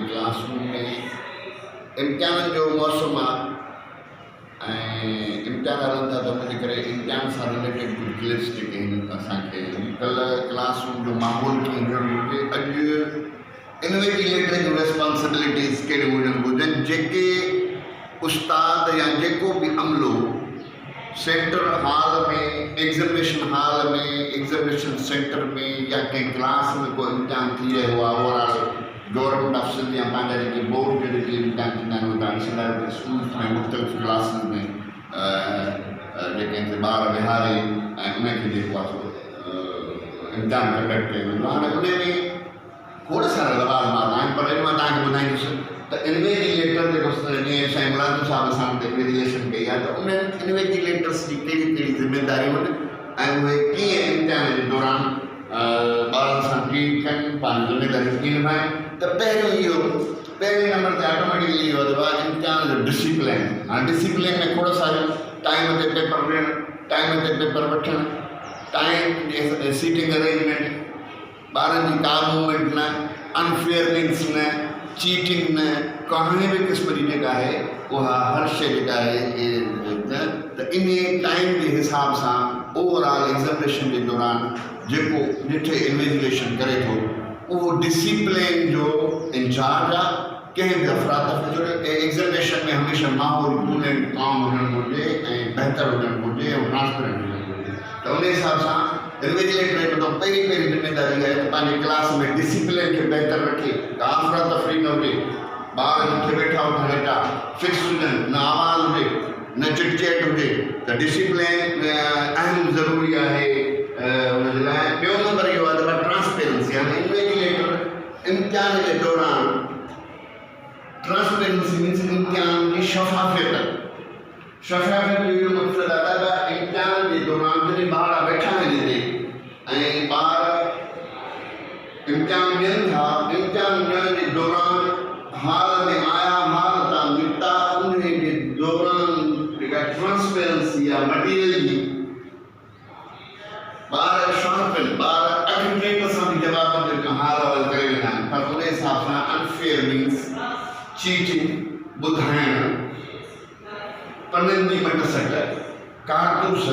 Classroom में इम्तिहान जो मौसम इम्तिहान हलन था तो मुझे करे इम्तिहान से रिलेटेड कुछ क्लिप्स जेके असांखे कल क्लासरूम जो माहौल कीअं हुजे अॼु इन्विजिलेटर जो रिस्पॉन्सिबिलिटीज़ कहिड़ियूं हुजनि घुरिजनि जेके उस्ताद या जेको भी अमलो सेंटर हॉल में एग्ज़ामिनेशन सेंटर में या कंहिं क्लास में कोई इम्तिहान थी रहियो आहे ओवरऑल गवर्नमेंट ऑफ सिंध या पंहिंजा जेके बोर्ड जे जेके इम्तिहान थींदा आहिनि उहो तव्हां ॾिसंदा आहियो स्कूल्स में मुख़्तलिफ़ क्लासिस में जेके हिते ॿार विहारे ऐं उनखे जेको आहे सो इम्तिहान कंडक्ट कयो वेंदो आहे। हाणे उन में खोड़ सारा लवाज़िमात आहिनि पर अॼु मां तव्हांखे ॿुधाईंदुसि त इन्विजिलेटर जेको जीअं साईं मुलाज़िम साहिब सां इन्विजिलेशन कई आहे त उन इन्विजिलेटर्स जी कहिड़ी कहिड़ी ज़िम्मेदारियूं आहिनि ऐं उहे कीअं इम्तिहान जे दौरान ॿारनि सां ट्रीट कनि पंहिंजी ज़िम्मेदारियूं कीअं निभाइनि। त पहिरें नंबर ते ऑटोमेटिकली इहो आहे इम्तिहान जो डिसिप्लिन। हाणे डिसिप्लिन में खोड़ सारियूं टाइम ते पेपर ॾियणु, टाइम ते पेपर वठणु, टाइम सीटिंग अरेंजमेंट, ॿारनि जी का मूवमेंट न, अनफेयरनेस न, चीटिंग न, कहीं भी किस्म की जेका है वह हर शइ जेका है त इन टाइम के हिसाब से ओवरऑल एग्ज़ामिनेशन के दौरान जेको जिथे इन्विजिलेशन करे थो वो डिसिप्लिन जो इंचार्ज आ। कहीं भी अफरा तफरी जो एग्ज़ामिनेशन में हमेशा माहौल कूल एंड काम हुजणु घुरिजे ऐं बहितर हुजणु घुरिजे ऐं ट्रांसपेरेंट हुजणु घुरिजे। त उन हिसाब सां इन्विजिलेटर जो पहिरीं ज़िम्मेदारी है तो पंहिंजे क्लास में डिसिप्लिन के बेहतर रखे, का अफरा तफरी न हुजे, ॿार जिथे वेठा हुजनि वेठा फिक्स हुजनि, न आवाज़ हुजे न चिटचैट हुजे। त डिसिप्लिन अहम ज़रूरी है हुनजे लाइ। ॿियो नंबर इहो आहे त ट्रांसपेरेंसी, यानी इन्विजिलेटर इम्तिहान के दौरान ट्रांसपेरेंसी मीन्स इम्तिहान की शफ़ाफ़ियत जो इहो मक़सदु आहे त इम्तिहान के दौरान जॾहिं ॿार वेठा आहिनि हिते ऐं ॿार इम्तिहान ॾियनि था, इम्तिहान ॾियण के दौरान हाल में आया हाल था निकिता उनके दौरान जेका ट्रांसपेरेंसी आहे मटीरियल जी ॿार शार्प आहिनि, ॿार एक्यूरेट सां बि जवाब जेका हाल वाल करे वेंदा आहिनि। पर उन हिसाब सां अनफेयर मीन्स चीटिंग, ॿुधाइणु, पननि जी मट सट, कारतूस,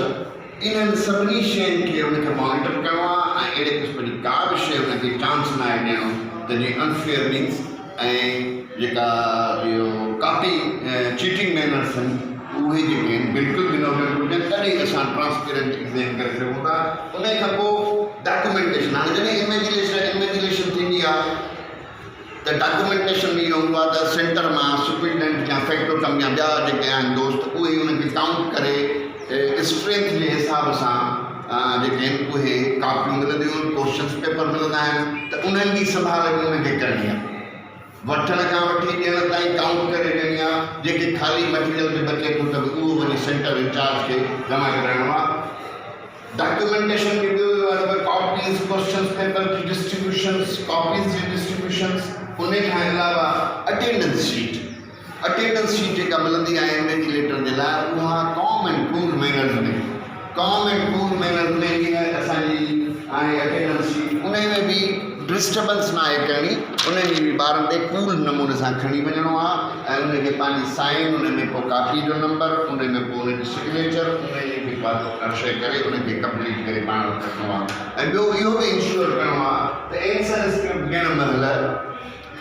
इन्हनि सभिनी शयुनि खे उनखे मॉनिटर करिणो आहे ऐं अहिड़े क़िस्म जी का बि शइ उनखे चांस न आहे ॾियणो त जीअं अनफेयर मीन्स ऐं जेका इहो कापी चीटिंग मैनर्स आहिनि उहे जेके आहिनि बिल्कुलु बि न हुजणु घुरिजनि। तॾहिं असां ट्रांसपेरेंट एग्ज़ाम करे सघूं था। उन खां पोइ डॉक्यूमेंटेशन, हाणे जॾहिं इन्विजिलेशन थींदी आहे त डॉक्यूमेंटेशन में इहो हूंदो आहे त सेंटर मां सुपरिटेंडेंट या फैक्टोटम या ॿिया जेके आहिनि दोस्त उहे उनखे काउंट करे स्ट्रेंथ के हिसाब से जेके आहिनि उहे कापियूं मिलंदियूं आहिनि, क्वेश्चन्स पेपर मिलंदा आहिनि त उन्हनि जी संभाल बि उनखे करणी आहे। वठण खां वठी ॾियण ताईं काउंट करे ॾियणी आहे। जेके ख़ाली मटीरियल में बचे थो त उहो वञी सेंटर इंचार्ज खे जमा कराइणो आहे। डॉक्यूमेंटेशन में ॿियो आहे त कॉपीज़ क्वेश्चन्स पेपर की डिस्ट्रीब्यूशन्स, कॉपीज़ जी डिस्ट्रीब्यूशन्स, उन खां अलावा अटेंडेंस शीट जेका मिलंदी आहे इन्विजिलेटर जे लाइ उहा कॉम एंड कूल मैनर्स में जीअं असांजी आहे अटेंडेंस शीट, उन में बि डिस्टर्बेंस न आहे करणी, उन में ॿारनि ते कूल नमूने सां खणी वञिणो आहे ऐं उनखे पंहिंजी साइन, उन में पोइ कापी जो नंबर, उन में पोइ उनजी सिग्नेचर, उनखे हर शइ करे उनखे कंप्लीट करे पाण वटि रखिणो आहे। ऐं ॿियो इहो बि इंश्योर करिणो आहे त एंसर स्क्रिप्ट ॾियण महिल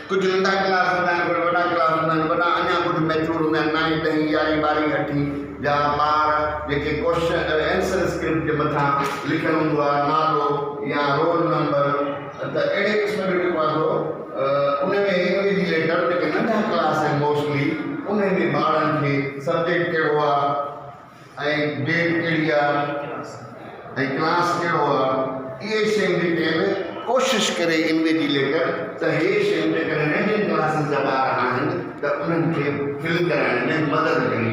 कुझु नंढा क्लास हूंदा आहिनि, कुझु वॾा क्लास हूंदा आहिनि, वॾा अञा कुझु मैच्योर हूंदा आहिनि, 9, 10, 11, 12, 8 जा ॿार जेके क्वेश्चन एंसर स्क्रिप्ट जे मथां लिखियलु हूंदो आहे नालो या रोल नंबर, त अहिड़े क़िस्म जो जेको आहे उन में इन्विजिलेटर जेके नंढा क्लास आहिनि मोस्टली उन में ॿारनि खे सब्जेक्ट कहिड़ो आहे ऐं डेट कहिड़ी आहे ऐं क्लास कहिड़ो आहे, इहे शयूं जेके आहिनि कोशिश करे इन्विजिलेटर त हे शयूं जेकॾहिं नंढियुनि क्लासिस जा ॿार आहिनि त उन्हनि खे फिल कराइण में मदद करे।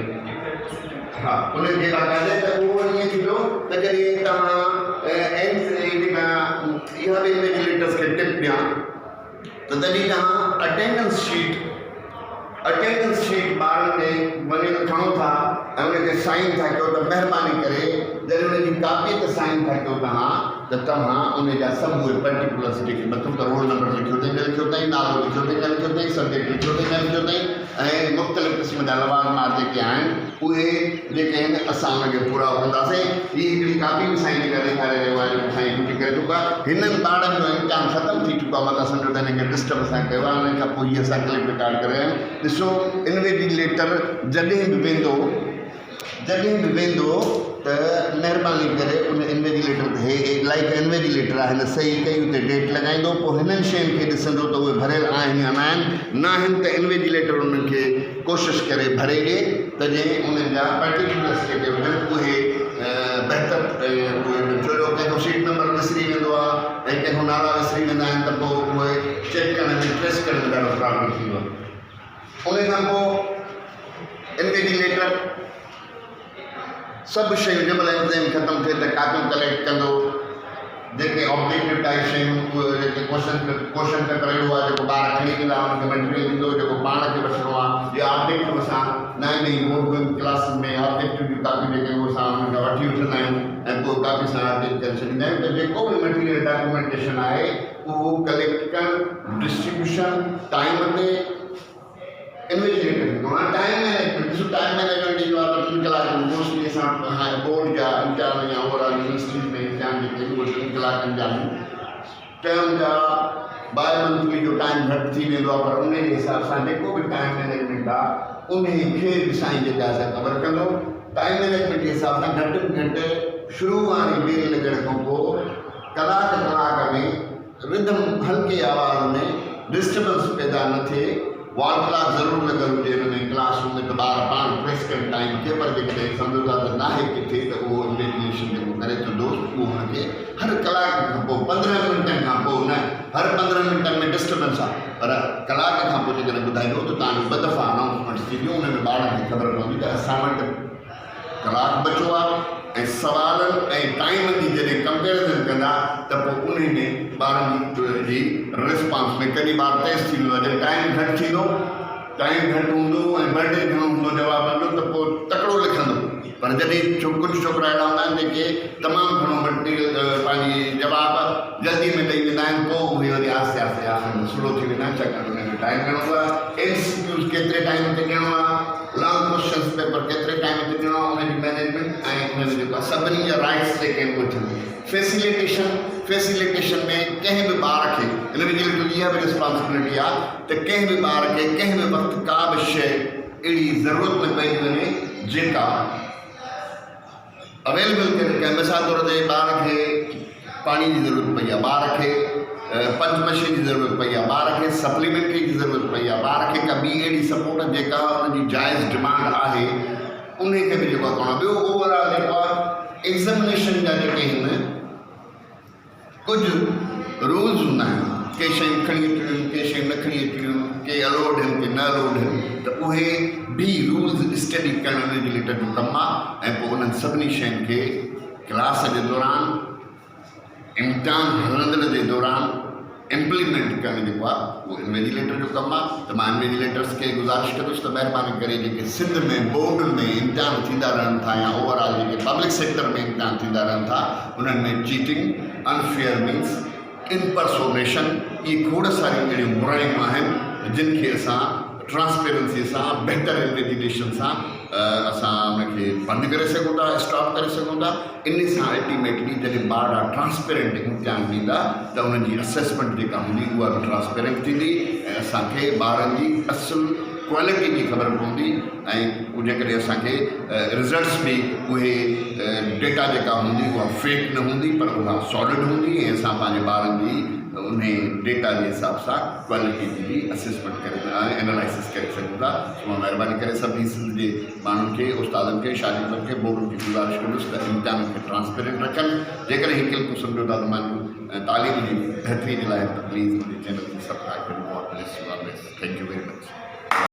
हाँ, उन्हें बाकायदे तक वो नहीं थींदो त जॾहिं तव्हां जेका इहा बि इन्विजिलेटर्स खे टिप ॾियां त तॾहिं तव्हां अटेंडेंस शीट ॿारनि खे वञी खणो था ऐं उनखे साइन था कयो त महिरबानी करे जॾहिं उनजी कापी ते साइन था कयो तव्हां त तव्हां उन जा सभु उहे पर्टिकुलर्स जेके मथां त रोल नंबर लिखियो अथई न लिखियो अथई, नालो लिखियो अथई न लिखियो अथई, सब्जेक्ट लिखियो अथई न लिखियो अथई, ऐं मुख़्तलिफ़ क़िस्म जा लवाज़मात जेके आहिनि उहे जेके आहिनि असां उनखे पूरा कंदासीं। हीअ हिकिड़ी कापी बि साईं जेका ॾेखारे रहियो आहे, साईं ड्यूटी करे चुका। हिननि ॿारनि जो इम्तिहान ख़तमु थी चुको आहे, मां त सम्झो त हिनखे डिस्टर्ब असां कयो आहे। हुन खां पोइ हीअ असां क्लिप रिकॉर्ड करे रहिया आहियूं। ॾिसो इन्वेजिलेटर जॾहिं बि वेंदो त महिरबानी करे उन इन्वेजिलेटर ते लाइक इन्वेजिलेटर आहे हिन सही कई उते डेट लॻाईंदो, पोइ हिननि शयुनि खे ॾिसंदो त उहे भरियल आहिनि या न आहिनि त इन्वेजिलेटर उन्हनि खे कोशिशि करे भरे ॾिए त जीअं उन्हनि जा पर्टिकुलर्स जेके हुजनि उहे बहितर छो जो कंहिंजो सीट नंबर विसरी वेंदो आहे ऐं कंहिंजो नाला विसरी वेंदा आहिनि त पोइ उहे चेक करण में ट्रेस करण में ॾाढो प्रॉब्लम थींदो आहे। उन खां पोइ इन्वेजिलेटर सभु शयूं जंहिं महिल एग्ज़ाम ख़तमु थिए त कापियूं कलेक्ट कंदो, जेके ऑब्जेक्टिव टाइप शयूं जेके क्वेश्चन पेपर अहिड़ो आहे जेको ॿार खणी वेंदा हुनखे मटेरियल ॾींदो, जेको पाण खे वठिणो आहे या ऑब्जेक्टिव असां नई बोर्ड क्लासिस में ऑब्जेक्टिव जूं कापियूं जेके उहे असां हुनखे वठी वठंदा आहियूं ऐं पोइ कापी सां अटेच करे छॾींदा आहियूं। त जेको बि मटीरियल डॉक्यूमेंटेशन आहे उहो कलेक्ट करणु, डिस्ट्रीब्यूशन टाइम ते इन्वेजिलेटर टाइम मैनेजमेंट। ॾिसो टाइम मैनेजमेंट जो आहे त 3 कलाक मोस्टली असां बोर्ड जा इम्तिहान या ओवरऑल यूनिवर्सिटीज़ में इम्तिहान जेके उहे 3 कलाकनि जा आहिनि। टर्म जा बाय मंथली जो टाइम घटि थी वेंदो आहे, पर उन जे हिसाब सां जेको बि टाइम मैनेजमेंट आहे उन खे बि साईं जेका असां ख़बर कंदो। टाइम मैनेजमेंट जे हिसाब सां घटि में घटि शुरू वारी बेल लॻण खां पोइ कलाक में रिदम हल्की आवाज़ में डिस्टर्बेंस पैदा न थिए, वॉल क्लॉक ज़रूरु लॻल हुजे हुन में क्लासरूम में त ॿार पाण प्रेस कनि टाइम खे, पर जेकॾहिं सम्झो था त नाहे किथे त उहो इन्वेजिलेशन जेको करे थो दोस्त उहो हुनखे हर कलाक खां पोइ 15 मिंटनि खां पोइ न हर 15 मिंटनि में डिस्टर्बेंस आहे, पर कलाक खां पोइ जेकॾहिं ॿुधाईंदो त तव्हांजो 2 दफ़ा अनाउंसमेंट्स थींदियूं, हुन में ॿारनि खे ख़बर पवंदी त असां वटि कलाक बचो आहे ऐं सवालनि ऐं टाइम जी जॾहिं कंपेरिज़न कंदा त पोइ उन में ॿारनि जी रिस्पॉन्स में कॾहिं ॿार तेज़ थींदो आहे, जॾहिं टाइम घटि थींदो, टाइम घटि हूंदो ऐं बर्डे घणो हूंदो जवाबु ॾींदो त पोइ तकिड़ो लिखंदो। पर जॾहिं कुझु छोकिरा अहिड़ा हूंदा आहिनि जेके तमामु घणो मटीरियल पंहिंजी जवाब जल्दी में ॾेई वेंदा आहिनि, पोइ उहे वरी आहिस्ते आहिस्ते आख़िर में स्लो थी वेंदा आहिनि, छाकाणि हुनखे टाइम ॾियणो आहे, MCQs केतिरे टाइम ते ॾियणो आहे, लॉन्ग क्वेश्चन्स पेपर केतिरे टाइम ते ॾियणो आहे, उनजी मैनेजमेंट ऐं उनमें जेको आहे सभिनी जा राइट्स जेके आहिनि उहे थियनि। फैसिलिटेशन में कंहिं बि ॿार खे इन्वेजिलेटर इहा बि रिस्पॉन्सिबिलिटी आहे त कंहिं बि ॿार खे कंहिं बि वक़्तु का बि शइ अहिड़ी ज़रूरत में पइजी वञे जेका अवेलेबल करे रखे। मिसाल तौर ते ॿार खे पाणी जी ज़रूरत पई आहे, ॿार खे पंच मशीन जी ज़रूरत पई आहे, ॿार खे सप्लीमेंट्री जी ज़रूरत पई आहे, ॿार खे का ॿी अहिड़ी सपोर्ट जेका हुनजी जाइज़ डिमांड आहे उनखे बि जेको आहे करणो। ॿियो ओवरऑल जेको आहे एग्ज़ामिनेशन जा जेके आहिनि कुझु रूल्स हूंदा आहिनि, के शयूं खणी अचणियूं, के शयूं न खणी अचणियूं, के अलोड आहिनि के न अलोड आहिनि, त उहे बि रूल्स स्टडी करणु इन्वेजिलेटर जो कमु आहे। ऐं पोइ उन्हनि सभिनी शयुनि खे क्लास जे दौरान इम्तिहान हलंदड़ जे दौरान इम्प्लीमेंट करणु जेको आहे उहो इन्वेजिलेटर जो कमु आहे। त मां इन्वेजिलेटर्स खे गुज़ारिश कंदुसि त महिरबानी करे जेके सिंध में बोर्ड में इम्तिहान थींदा रहनि था या ओवरऑल जेके पब्लिक सेक्टर में इम्तिहान थींदा रहनि था उन्हनि में चीटिंग, अनफेयर मीन्स, इम्पर्सोनेशन, इहे खोड़ सारियूं अहिड़ियूं बुराइयूं आहिनि जिन खे असां ट्रांसपेरेंसी सां बहितर इन्वेजिलेशन सां असां उनखे बंदि करे सघूं था, स्टॉप करे सघूं था। इन सां अल्टीमेटली जॾहिं ॿार ट्रांसपेरेंट इम्तिहान ॾींदा त उन्हनि जी असेसमेंट जेका हूंदी उहा बि ट्रांसपेरेंट थींदी ऐं असांखे ॿारनि जी असुलु क्वालिटी जी ख़बर पवंदी ऐं जेकॾहिं असांखे रिज़ल्ट्स बि उहे डेटा जेका हूंदी उहा फेक न हूंदी पर उहा सॉलिड हूंदी ऐं असां पंहिंजे ॿारनि जी उन डेटा के हिसाब से क्वालिटी की भी असेसमेंट कर एनालिसिस कर सघूं था। मां महिरबानी करे सभी सिंध के माण्हुनि खे उस्तादनि खे शागिर्दनि खे बोर्डनि खे गुज़ारिश कंदुसि त इम्तिहान खे ट्रांसपेरेंट रखनि। जेकॾहिं हिकु सम्झो था त मां तालीम जी बहितरी जे लाइ त प्लीज़ मुंहिंजे चैनल खे सब्सक्राइब करियो। Thank U very much.